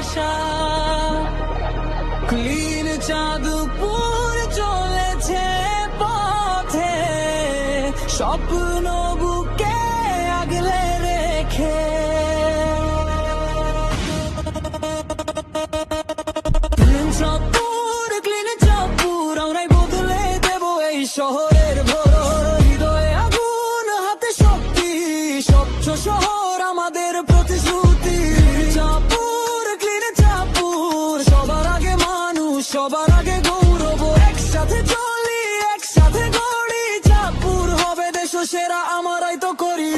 আশা। Clean Chandpur চলেছে পথে, স্বপ্ন বুকে আগলে রেখে। ক্লিন চাঁদপুর আমরাই বদলে দেব এই শহরের ভোর। হৃদয়ে আগুন, হাতে শক্তি, স্বচ্ছ শহর আমাদের প্রতিশ্রুতি। ক্লিন চাঁদপুর, সবার আগে মানুষ, সবার আগে গৌরব। একসাথে চলি, একসাথে গড়ি, চাঁদপুর হবে দেশ সেরা, আমরাই তো করি।